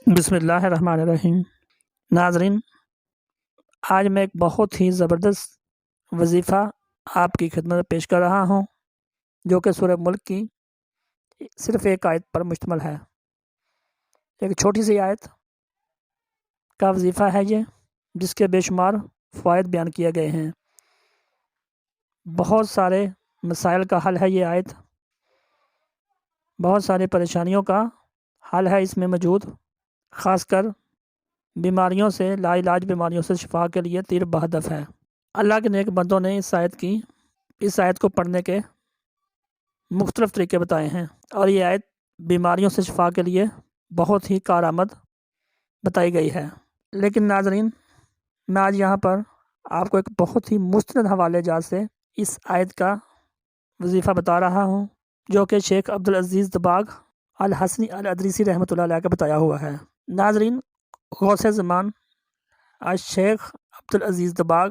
بسم اللہ الرحمن الرحیم۔ ناظرین، آج میں ایک بہت ہی زبردست وظیفہ آپ کی خدمت میں پیش کر رہا ہوں، جو کہ سورہ ملک کی صرف ایک آیت پر مشتمل ہے۔ ایک چھوٹی سی آیت کا وظیفہ ہے یہ، جس کے بے شمار فوائد بیان کیے گئے ہیں۔ بہت سارے مسائل کا حل ہے یہ آیت، بہت ساری پریشانیوں کا حل ہے اس میں موجود، خاص کر بیماریوں سے، لا علاج بیماریوں سے شفا کے لیے تیر بہدف ہے۔ اللہ کے نیک بندوں نے اس آیت کو پڑھنے کے مختلف طریقے بتائے ہیں، اور یہ آیت بیماریوں سے شفا کے لیے بہت ہی کارآمد بتائی گئی ہے۔ لیکن ناظرین، میں آج یہاں پر آپ کو ایک بہت ہی مستند حوالے جات سے اس آیت کا وظیفہ بتا رہا ہوں، جو کہ شیخ عبدالعزیز دباغ الحسنی الادریسی رحمۃ اللہ علیہ کا بتایا ہوا ہے۔ ناظرین، غوث زمان شیخ عبدالعزیز دباغ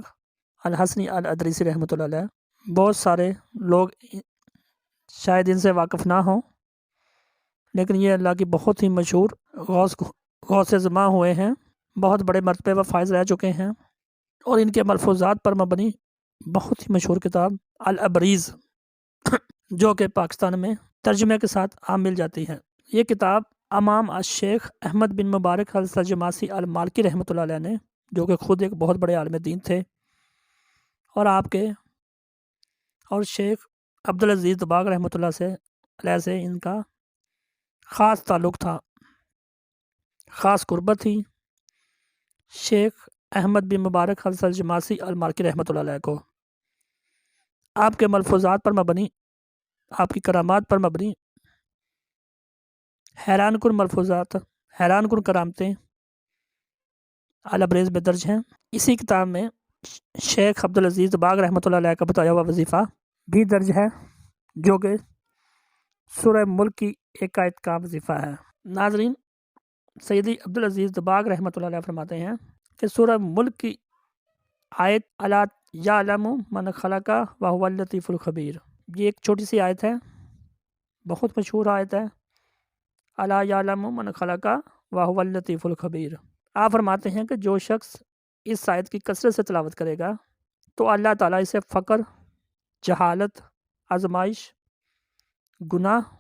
الحسنی الادریسی رحمۃ اللہ علیہ، بہت سارے لوگ شاید ان سے واقف نہ ہوں، لیکن یہ اللہ کی بہت ہی مشہور غوث زمان ہوئے ہیں، بہت بڑے مرتبے و فائز رہ چکے ہیں، اور ان کے ملفوظات پر مبنی بہت ہی مشہور کتاب الابریز، جو کہ پاکستان میں ترجمے کے ساتھ عام مل جاتی ہے۔ یہ کتاب امام الشیخ احمد بن مبارک السجماسی المالکی رحمۃ اللہ علیہ نے، جو کہ خود ایک بہت بڑے عالم دین تھے، اور شیخ عبدالعزیز دباغ رحمۃ اللہ علیہ سے ان کا خاص تعلق تھا، خاص قربت تھی شیخ احمد بن مبارک السجماسی المالکی رحمۃ اللہ علیہ کو۔ آپ کے ملفوظات پر مبنی، آپ کی کرامات پر مبنی حیران کن ملفوظات، حیران کن کرامتیں الابریز میں درج ہیں۔ اسی کتاب میں شیخ عبدالعزیز دباغ رحمۃ اللہ علیہ کا بتایا ہوا وظیفہ بھی درج ہے، جو کہ سورہ ملک کی ایک آیت کا وظیفہ ہے۔ ناظرین، سیدی عبدالعزیز دباغ رحمۃ اللہ علیہ فرماتے ہیں کہ سورہ ملک کی آیت الا یعلم من خلق وهو اللطیف الخبیر، یہ ایک چھوٹی سی آیت ہے، بہت مشہور آیت ہے، الا یعلم من خلق وهو اللطیف الخبیر۔ آپ فرماتے ہیں کہ جو شخص اس آیت کی کثرت سے تلاوت کرے گا تو اللہ تعالیٰ اسے فقر، جہالت، آزمائش، گناہ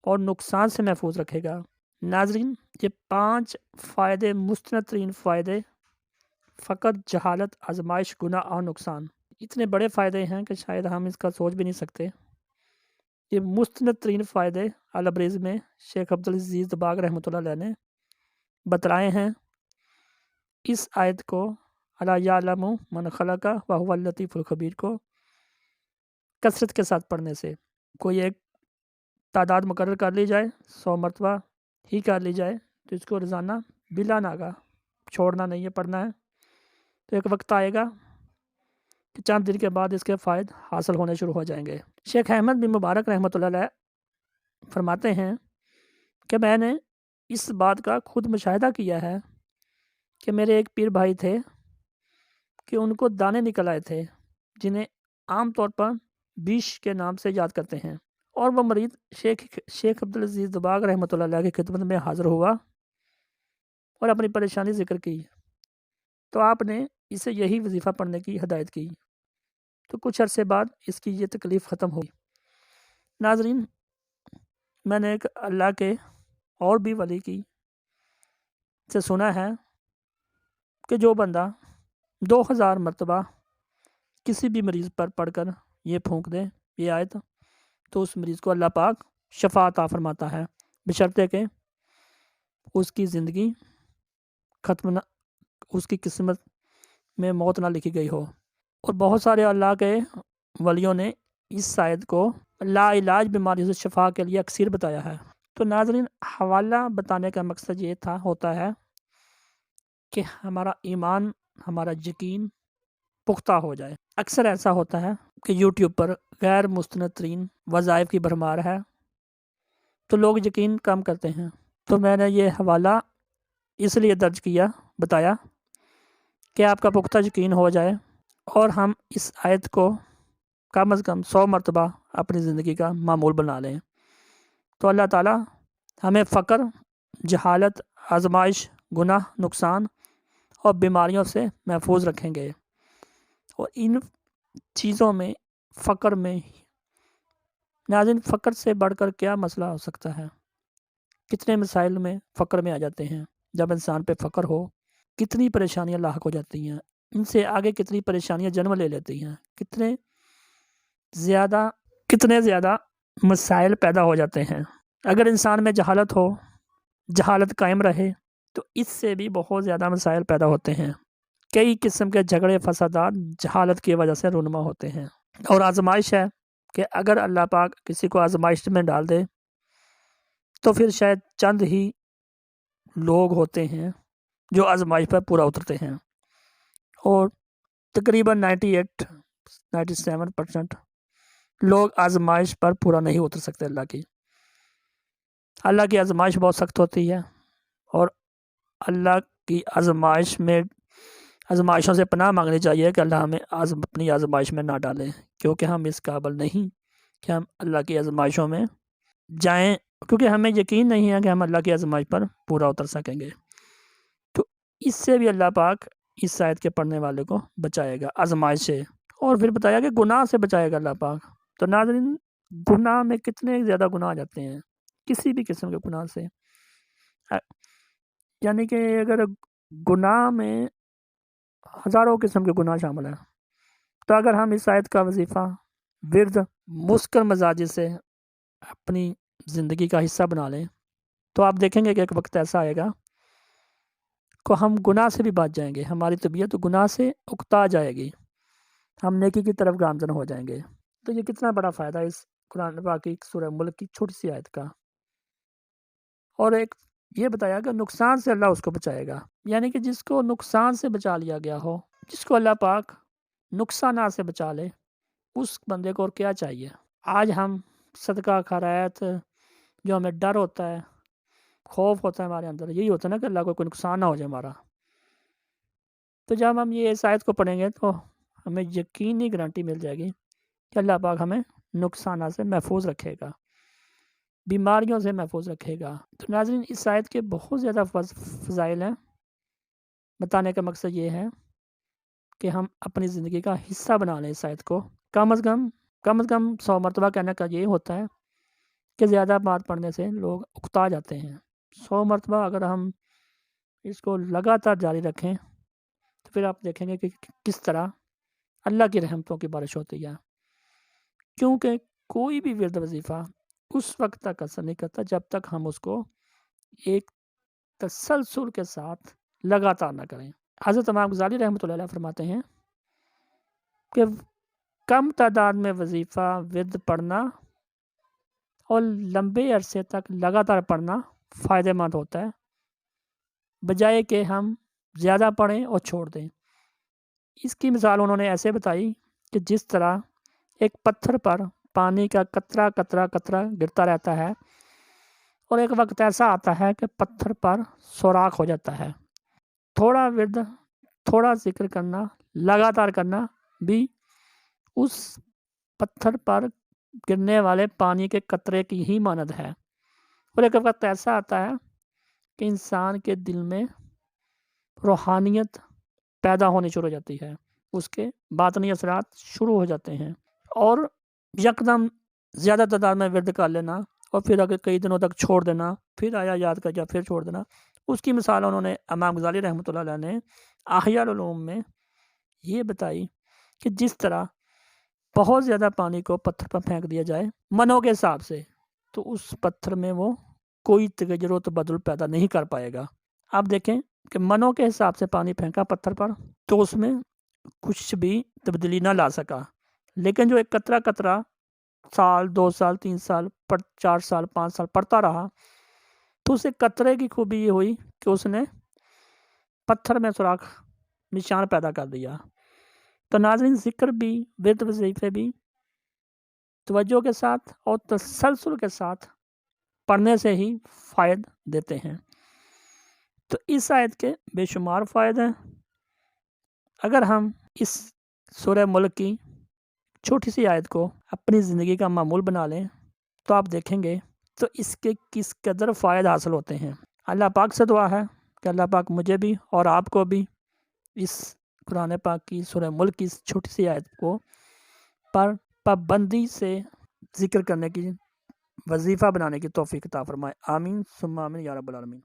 اور نقصان سے محفوظ رکھے گا۔ ناظرین، یہ 5 فائدے، مستند ترین فائدے، فقر، جہالت، آزمائش، گناہ اور نقصان، اتنے بڑے فائدے ہیں کہ شاید ہم اس کا سوچ بھی نہیں سکتے۔ یہ مستند ترین فائدے الابریز میں شیخ عبدالعزیز دباغ رحمۃ اللہ علیہ نے بتلائے ہیں۔ اس آیت کو الا یعلم من خلق وهو اللطیف الخبیر کو کثرت کے ساتھ پڑھنے سے، کوئی ایک تعداد مقرر کر لی جائے، 100 مرتبہ ہی کر لی جائے، تو اس کو روزانہ بلا ناغہ چھوڑنا نہیں ہے، پڑھنا ہے، تو ایک وقت آئے گا کہ چند دن کے بعد اس کے فائد حاصل ہونے شروع ہو جائیں گے۔ شیخ احمد بن مبارک رحمۃ اللہ علیہ فرماتے ہیں کہ میں نے اس بات کا خود مشاہدہ کیا ہے کہ میرے ایک پیر بھائی تھے کہ ان کو دانے نکل آئے تھے، جنہیں عام طور پر بیش کے نام سے یاد کرتے ہیں، اور وہ مریض شیخ عبدالعزیز دباغ رحمۃ اللہ علیہ کی خدمت میں حاضر ہوا اور اپنی پریشانی ذکر کی، تو آپ نے اسے یہی وظیفہ پڑھنے کی ہدایت کی، تو کچھ عرصے بعد اس کی یہ تکلیف ختم ہوئی۔ ناظرین، میں نے ایک اللہ کے اور بھی ولی کی سے سنا ہے کہ جو بندہ 2000 مرتبہ کسی بھی مریض پر پڑھ کر یہ پھونک دے یہ آیت، تو اس مریض کو اللہ پاک شفا عطا فرماتا ہے، بشرطے کہ اس کی زندگی اس کی قسمت میں موت نہ لکھی گئی ہو۔ اور بہت سارے اللہ کے ولیوں نے اس آیت کو لا علاج بیماریوں سے شفا کے لیے اکثیر بتایا ہے۔ تو ناظرین، حوالہ بتانے کا مقصد یہ ہوتا ہے کہ ہمارا ایمان، ہمارا یقین پختہ ہو جائے۔ اکثر ایسا ہوتا ہے کہ یوٹیوب پر غیر مستند ترین وظائف کی بھرمار ہے، تو لوگ یقین کم کرتے ہیں، تو میں نے یہ حوالہ اس لیے درج بتایا کہ آپ کا پختہ یقین ہو جائے، اور ہم اس آیت کو کم از کم 100 مرتبہ اپنی زندگی کا معمول بنا لیں، تو اللہ تعالیٰ ہمیں فقر، جہالت، آزمائش، گناہ، نقصان اور بیماریوں سے محفوظ رکھیں گے۔ اور ان چیزوں میں، فقر میں، ناظرین فقر سے بڑھ کر کیا مسئلہ ہو سکتا ہے؟ کتنے مسائل میں فقر میں آ جاتے ہیں۔ جب انسان پہ فقر ہو کتنی پریشانیاں لاحق ہو جاتی ہیں، ان سے آگے کتنی پریشانیاں جنم لے لیتی ہیں، کتنے زیادہ مسائل پیدا ہو جاتے ہیں۔ اگر انسان میں جہالت ہو، جہالت قائم رہے تو اس سے بھی بہت زیادہ مسائل پیدا ہوتے ہیں۔ کئی قسم کے جھگڑے، فسادات جہالت کی وجہ سے رونما ہوتے ہیں۔ اور آزمائش ہے کہ اگر اللہ پاک کسی کو آزمائش میں ڈال دے تو پھر شاید چند ہی لوگ ہوتے ہیں جو آزمائش پر پورا اترتے ہیں، اور تقریباً 97% لوگ آزمائش پر پورا نہیں اتر سکتے۔ اللہ کی آزمائش بہت سخت ہوتی ہے، اور اللہ کی آزمائشوں سے پناہ مانگنی چاہیے کہ اللہ ہمیں اپنی آزمائش میں نہ ڈالیں، کیونکہ ہم اس قابل نہیں کہ ہم اللہ کی آزمائشوں میں جائیں، کیونکہ ہمیں یقین نہیں ہے کہ ہم اللہ کی آزمائش پر پورا اتر سکیں گے۔ تو اس سے بھی اللہ پاک اس آیت کے پڑھنے والے کو بچائے گا آزمائش سے، اور پھر بتایا کہ گناہ سے بچائے گا اللہ پاک۔ تو ناظرین گناہ میں کتنے زیادہ گناہ آ جاتے ہیں، کسی بھی قسم کے گناہ سے، یعنی کہ اگر گناہ میں ہزاروں قسم کے گناہ شامل ہیں، تو اگر ہم اس آیت کا وظیفہ ورد مسکر مزاجی سے اپنی زندگی کا حصہ بنا لیں تو آپ دیکھیں گے کہ ایک وقت ایسا آئے گا کہ ہم گناہ سے بھی بچ جائیں گے، ہماری طبیعت گناہ سے اکتا جائے گی، ہم نیکی کی طرف گامزن ہو جائیں گے۔ تو یہ کتنا بڑا فائدہ ہے اس قرآن پاک کی سورہ ملک کی چھوٹی سی آیت کا۔ اور ایک یہ بتایا کہ نقصان سے اللہ اس کو بچائے گا، یعنی کہ جس کو نقصان سے بچا لیا گیا ہو، جس کو اللہ پاک نقصانات سے بچا لے، اس بندے کو اور کیا چاہیے۔ آج ہم صدقہ خیرات، جو ہمیں ڈر ہوتا ہے، خوف ہوتا ہے ہمارے اندر، یہی ہوتا ہے نا کہ اللہ کو کوئی نقصان نہ ہو جائے ہمارا۔ تو جب ہم یہ اس آیت کو پڑھیں گے تو ہمیں یقینی گارنٹی مل جائے گی کہ اللہ پاک ہمیں نقصانات سے محفوظ رکھے گا، بیماریوں سے محفوظ رکھے گا۔ تو ناظرین اس آیت کے بہت زیادہ فضائل ہیں۔ بتانے کا مقصد یہ ہے کہ ہم اپنی زندگی کا حصہ بنا لیں اس آیت کو، کم از کم 100 مرتبہ کہنے کا یہ ہوتا ہے کہ زیادہ بات پڑھنے سے لوگ اکتا جاتے ہیں۔ 100 مرتبہ اگر ہم اس کو لگاتار جاری رکھیں تو پھر آپ دیکھیں گے کہ کس طرح اللہ کی رحمتوں کی بارش ہوتی ہے، کیونکہ کوئی بھی ورد وظیفہ اس وقت تک اثر نہیں کرتا جب تک ہم اس کو ایک تسلسل کے ساتھ لگاتار نہ کریں۔ حضرت امام غزالی رحمۃ اللہ علیہ فرماتے ہیں کہ کم تعداد میں وظیفہ ورد پڑھنا اور لمبے عرصے تک لگاتار پڑھنا فائدہ مند ہوتا ہے، بجائے کہ ہم زیادہ پڑھیں اور چھوڑ دیں۔ اس کی مثال انہوں نے ایسے بتائی کہ جس طرح ایک پتھر پر پانی کا قطرہ قطرہ قطرہ گرتا رہتا ہے، اور ایک وقت ایسا آتا ہے کہ پتھر پر سوراخ ہو جاتا ہے۔ تھوڑا ورد، تھوڑا ذکر کرنا، لگاتار کرنا بھی اس پتھر پر گرنے والے پانی کے قطرے کی ہی مانند ہے۔ اور ایک وقت ایسا آتا ہے کہ انسان کے دل میں روحانیت پیدا ہونی شروع ہو جاتی ہے، اس کے باطنی اثرات شروع ہو جاتے ہیں، اور یکدم زیادہ تعداد میں ورد کر لینا اور پھر اگر کئی دنوں تک چھوڑ دینا، پھر آیا یاد کر جا پھر چھوڑ دینا۔ اس کی مثال انہوں نے امام غزالی رحمۃ اللہ علیہ نے احیاء العلوم میں یہ بتائی کہ جس طرح بہت زیادہ پانی کو پتھر پر پھینک دیا جائے منوں کے حساب سے، تو اس پتھر میں وہ کوئی تغیر و تبدل پیدا نہیں کر پائے گا۔ آپ دیکھیں کہ منوں کے حساب سے پانی پھینکا پتھر پر تو اس میں کچھ بھی تبدیلی نہ لا سکا، لیکن جو ایک قطرہ قطرہ سال، 2 سال، 3 سال، 4 سال، 5 سال پڑتا رہا، تو اسے قطرے کی خوبی یہ ہوئی کہ اس نے پتھر میں سوراخ، نشان پیدا کر دیا۔ تو ناظرین ذکر بھی، ورد وظیفے بھی توجہ کے ساتھ اور تسلسل کے ساتھ پڑھنے سے ہی فائد دیتے ہیں۔ تو اس آیت کے بے شمار فائد ہیں۔ اگر ہم اس سورہ ملک کی چھوٹی سی آیت کو اپنی زندگی کا معمول بنا لیں تو آپ دیکھیں گے تو اس کے کس قدر فائد حاصل ہوتے ہیں۔ اللہ پاک سے دعا ہے کہ اللہ پاک مجھے بھی اور آپ کو بھی اس قرآن پاک کی سورہ ملک کی اس چھوٹی سی آیت کو پر پابندی سے ذکر کرنے کی وظیفہ بنانے کی توفیق عطا فرمائے۔ آمین ثم آمین یا رب العالمین۔